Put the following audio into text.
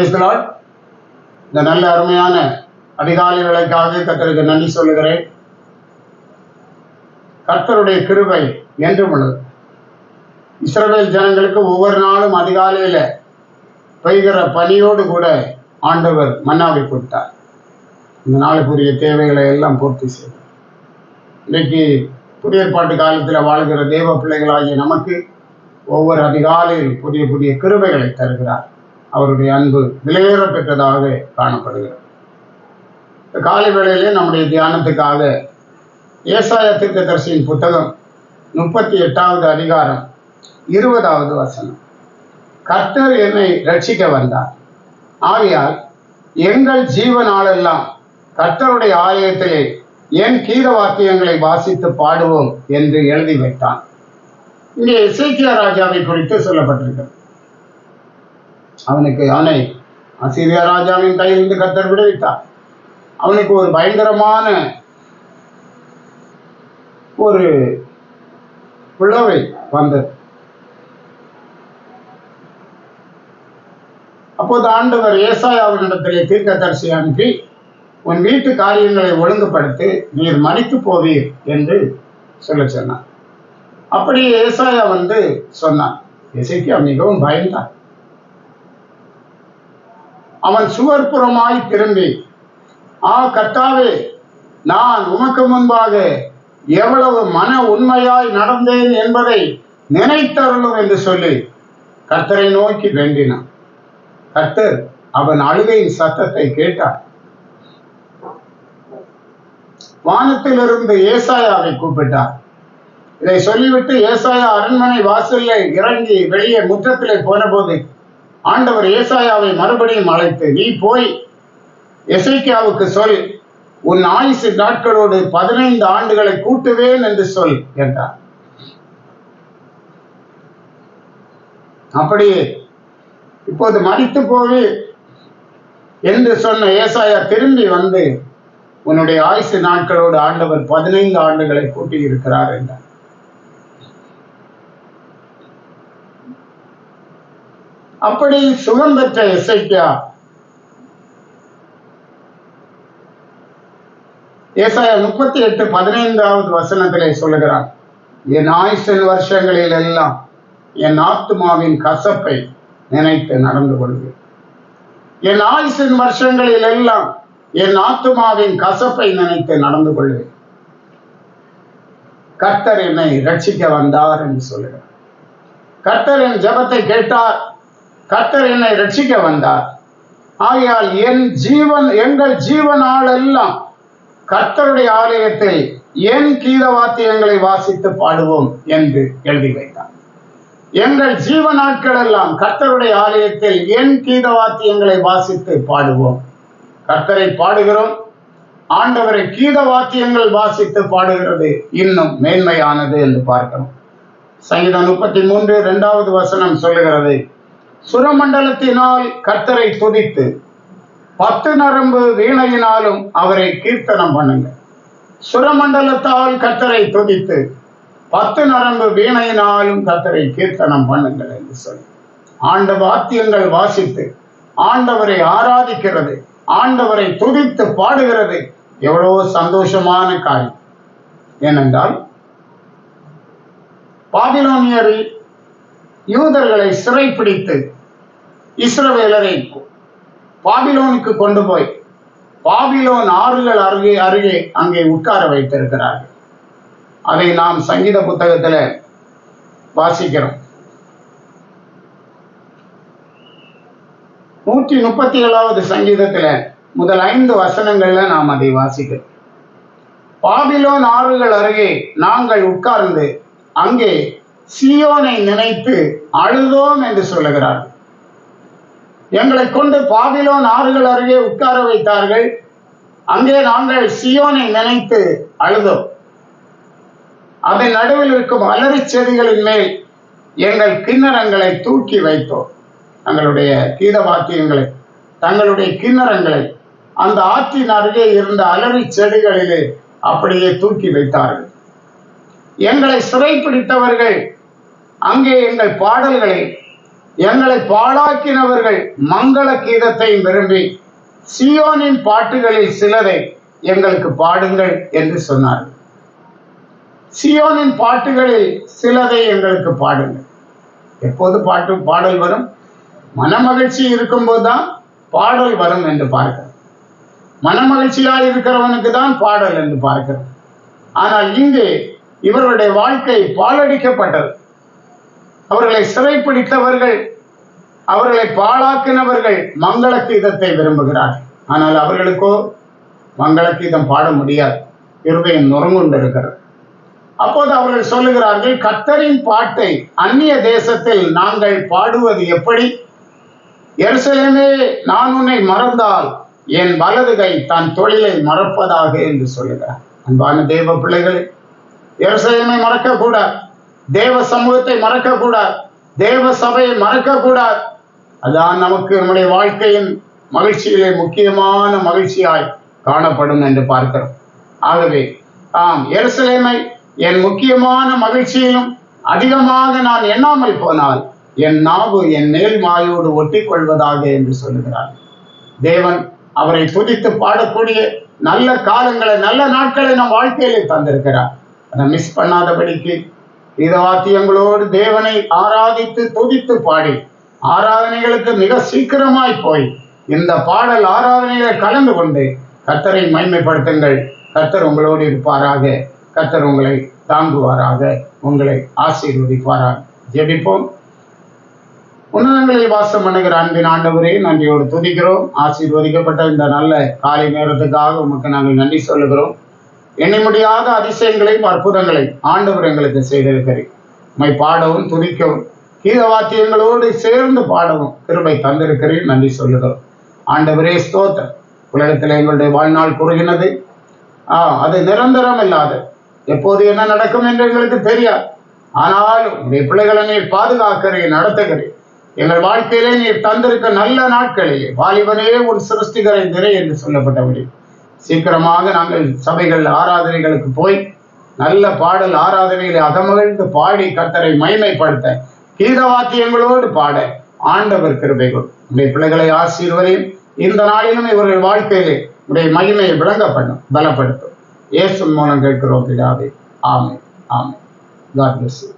Praise the Lord. இந்த நல்ல அருமையான அதிகாலை வேளைக்காக கர்த்தருக்கு நன்றி சொல்லுகிறேன். கர்த்தருடைய கிருபை என்றும் உள்ளது. இஸ்ரவேல் ஜனங்களுக்கு ஒவ்வொரு நாளும் அதிகாலையில பெய்கிற பனியோடு கூட ஆண்டவர் மன்னாவை கொடுத்தார். இந்த நாளுக்குரிய தேவைகளை எல்லாம் பூர்த்தி செய்தார். இன்றைக்கு புதிய ஏற்பாட்டு காலத்தில் வாழ்கிற தேவ பிள்ளைகளாகிய நமக்கு ஒவ்வொரு அதிகாலையில் புதிய புதிய கிருபைகளை தருகிறார். அவருடைய அன்பு விலையேற பெற்றதாக காணப்படுகிறது. இந்த காலை வேளையிலே நம்முடைய தியானத்துக்காக ஏசாயா தீர்க்கதரிசியின் புத்தகம் 38வது அதிகாரம் 20வது வசனம். கர்த்தர் என்னை ரட்சிக்க வந்தார், ஆகையால் எங்கள் ஜீவனாலெல்லாம் கர்த்தருடைய ஆலயத்திலே என் கீத வாக்கியங்களை வாசித்து பாடுவோம் என்று எழுதி வைத்தான். இங்கே எசேக்கியா ராஜாவை குறித்து சொல்லப்பட்டிருக்கிறது. அவனை அசீரியா ராஜாவின் கையிலிருந்து கர்த்தர் விடுவித்தார். அவனுக்கு ஒரு பயங்கரமான ஒரு பிளவை வந்தது. அப்போது ஆண்டவர் ஏசாயாவினிடத்திலே தீர்க்கதரிசி அனுப்பி, உன் வீட்டு காரியங்களை ஒழுங்குபடுத்தி நீர் மரித்து போவீர் என்று சொல்ல சொன்னார். அப்படியே ஏசாயா சொன்னான். எசேக்கியா மிகவும் பயந்தான். அவன் சுவர்புறமாய் திரும்பி, கர்த்தாவே, நான் உமக்கு முன்பாக எவ்வளவு மன உண்மையாய் நடந்தேன் என்பதை நினைத்தருளும் என்று சொல்லி கர்த்தரை நோக்கி வேண்டினான். கர்த்தர் அவன் அழுகையின் சத்தத்தை கேட்டார். வானத்திலிருந்து ஏசாயாவை கூப்பிட்டார். இதை சொல்லிவிட்டு ஏசாயா அரண்மனை வாசலில் இறங்கி வெளியே முற்றத்திலே போன போது ஆண்டவர் ஏசாயாவை மறுபடியும் அழைத்து, நீ போய் எசேக்கியாவுக்கு சொல், உன் ஆயுசு நாட்களோடு 15 ஆண்டுகளை கூட்டுவேன் என்று சொல் என்றார். அப்படியே இப்போது மரித்து போவே என்று சொன்ன ஏசாயா திரும்பி வந்து, உன்னுடைய ஆயுசு நாட்களோடு ஆண்டவர் 15 ஆண்டுகளை கூட்டி இருக்கிறார் என்றார். அப்படி சுகம் பெற்ற எசேக்கியா ஏசாயா 38:15வது வசனத்திலே சொல்லுகிறார், என் ஆயுசின் வருஷங்களில் எல்லாம் என் ஆத்துமாவின் கசப்பை நினைத்து நடந்து கொள்வேன். என் ஆயுசின் வருஷங்களில் எல்லாம் என் ஆத்துமாவின் கசப்பை நினைத்து நடந்து கொள்வேன். கர்த்தர் என்னை ரட்சிக்க வந்தார் என்று சொல்லுகிறார். கர்த்தர் என் ஜெபத்தை கேட்டார். கர்த்தர் என்னை ரட்சிக்க வந்தார். ஆகையால் எங்கள் ஜீவனாள் எல்லாம் கர்த்தருடைய ஆலயத்தில் என் கீத வாத்தியங்களை வாசித்து பாடுவோம் என்று எழுதி வைத்தார். எங்கள் ஜீவ நாட்கள் எல்லாம் கர்த்தருடைய ஆலயத்தில் என் கீத வாத்தியங்களை வாசித்து பாடுவோம். கர்த்தரை பாடுகிறோம், ஆண்டவரை கீத வாத்தியங்கள் வாசித்து பாடுகிறது இன்னும் மேன்மையானது என்று பார்க்கிறோம். சங்கீதம் 33:2வது வசனம் சொல்லுகிறது, சுரமண்டலத்தினால் கர்த்தரை துதித்து 10 நரம்பு வீணையினாலும் அவரை கீர்த்தனம் பண்ணுங்க. சுரமண்டலத்தால் கர்த்தரை துதித்து 10 நரம்பு வீணையினாலும் கர்த்தரை கீர்த்தனம் பண்ணுங்கள் என்று சொல்லி ஆண்ட வாத்தியங்கள் வாசித்து ஆண்டவரை ஆராதிக்கிறது, ஆண்டவரை துதித்து பாடுகிறது எவ்வளவு சந்தோஷமான காரியம். ஏனென்றால் பாபிலோனியர் யூதர்களை சிறைப்பிடித்து இஸ்ரவேலரை பாபிலோனுக்கு கொண்டு போய் பாபிலோன் ஆறுகள் அருகே அங்கே உட்கார வைத்திருக்கிறார்கள். அதை நாம் சங்கீத புத்தகத்தில் வாசிக்கிறோம். 137வது சங்கீதத்தில் முதல் 5 வசனங்கள்ல நாம் அதை வாசிக்கிறோம். பாபிலோன் ஆறுகள் அருகே நாங்கள் உட்கார்ந்து அங்கே சீயோனை நினைத்து அழுதோம் என்று சொல்லுகிறார்கள். எங்களை கொண்டு பாபிலோன் ஆறுகள் அருகே உட்கார வைத்தார்கள். அங்கே நாங்கள் சீயோனை நினைத்து அழுதோம். அதன் நடுவில் இருக்கும் அலறி செடிகளின் மேல் எங்கள் கிண்ணறங்களை தூக்கி வைத்தோம். தங்களுடைய கீத வாத்தியங்களை, தங்களுடைய கிண்ணறங்களை அந்த ஆற்றின் அருகே இருந்த அலறி செடிகளிலே அப்படியே தூக்கி வைத்தார்கள். எங்களை சிறைப்பிடித்தவர்கள் அங்கே எங்கள் பாடல்களை எங்களை பாழாக்கினவர்கள் மங்கள கீதத்தை விரும்பி சீயோனின் பாட்டுகளில் சிலரை எங்களுக்கு பாடுங்கள் என்று சொன்னார்கள். சீயோனின் பாட்டுகளில் சிலதை எங்களுக்கு பாடுங்கள். எப்போது பாடல் வரும்? மனமகிழ்ச்சி இருக்கும்போதுதான் பாடல் வரும் என்று பார்க்கிறோம். மனமகிழ்ச்சியாய் இருக்கிறவனுக்கு தான் பாடல் என்று பார்க்கிறோம். ஆனால் இங்கே இவருடைய வாழ்க்கை பாழடிக்கப்பட்டது. அவர்களை சிறைப்பிடித்தவர்கள், அவர்களை பாழாக்கினவர்கள் மங்கள கீதத்தை விரும்புகிறார்கள். ஆனால் அவர்களுக்கோ மங்கள கீதம் பாட முடியாது, இருதயம் நொறுங்குண்டிருக்கிறது. அப்போது அவர்கள் சொல்லுகிறார்கள், கர்த்தரின் பாட்டை அந்நிய தேசத்தில் நாங்கள் பாடுவது எப்படி? எருசலேமே, நான் உன்னை மறந்தால் என் வலது கை தன் தொழிலை மறப்பதாக என்று சொல்லுகிறார். அன்பான தேவ பிள்ளைகளே, எருசலேமை மறக்க கூடாது, தேவ சமூகத்தை மறக்க கூடாது, தேவ சபையை மறக்க கூடாது. அதான் நமக்கு நம்முடைய வாழ்க்கையின் மகிழ்ச்சியிலே முக்கியமான மகிழ்ச்சியாய் காணப்படும் என்று பார்க்கிறோம். ஆகவே எருசலேமை என் முக்கியமான மகிழ்ச்சியிலும் அதிகமாக நான் எண்ணாமல் போனால் என் நாவு என் மேல் மாயோடு ஒட்டி கொள்வதாக என்று சொல்லுகிறார். தேவன் அவரை துதித்து பாடக்கூடிய நல்ல காலங்களை, நல்ல நாட்களை நம் வாழ்க்கையிலே தந்திருக்கிறார். அதை மிஸ் பண்ணாதபடிக்கு வாத்தியங்களோடு தேவனை ஆராதித்து துதித்து பாடி ஆராதனைகளுக்கு மிக சீக்கிரமாய் போய் இந்த பாடல் ஆராதனைகளை கலந்து கொண்டு கர்த்தரை மகிமைப்படுத்துங்கள். கர்த்தர் உங்களோடு இருப்பாராக, கர்த்தர் உங்களை தாங்குவாராக, உங்களை ஆசீர்வதிப்பாராக. ஜெபிப்போம். உன்னதங்களில் வாசம் பண்ணுகிற அன்பின் ஆண்டவரே, நன்றியோடு துதிக்கிறோம். ஆசீர்வதிக்கப்பட்ட இந்த நல்ல காலை நேரத்துக்காக உமக்கு நாங்கள் நன்றி சொல்லுகிறோம். எண்ண முடியாத அதிசயங்களையும் அற்புதங்களையும் ஆண்டவர் எங்களுக்கு செய்திருக்கிறேன். உம்மை பாடவும் துதிக்கவும் கீத வாத்தியங்களோடு சேர்ந்து பாடவும் கிருபை தந்திருக்கிறேன். நன்றி சொல்லுகிறோம். ஆண்டவரே ஸ்தோத்திரம். உலகத்தில் எங்களுடைய வாழ்நாள் குறுகினது, அது நிரந்தரம் இல்லாத, எப்போது என்ன நடக்கும் என்று எங்களுக்கு தெரியாது. ஆனாலும் உடைய பிள்ளைகளை நீர் பாதுகாக்கிறேன், நடத்துகிறேன். எங்கள் வாழ்க்கையிலே நீர் தந்திருக்க நல்ல நாட்களிலே வாலிபனே ஒரு சிருஷ்டிகரை நிறை என்று சொல்லப்பட்டபடி சீக்கிரமாக நாங்கள் சபைகள் ஆராதனைகளுக்கு போய் நல்ல பாடல் ஆராதனைகளை அகமகிழ்ந்து பாடி கர்த்தரை மகிமைப்படுத்த கீத வாத்தியங்களோடு பாட ஆண்டவர் கிருபை கொடு. உடைய பிள்ளைகளை ஆசீர்வதியும். இந்த நாளிலும் இவர்கள் வாழ்க்கையிலே உடைய மகிமையை விளங்க பண்ணும், பலப்படுத்தும். இயேசு மூலம் கேட்கிறோம் பிதாவே. ஆமென். ஆமென். God bless you.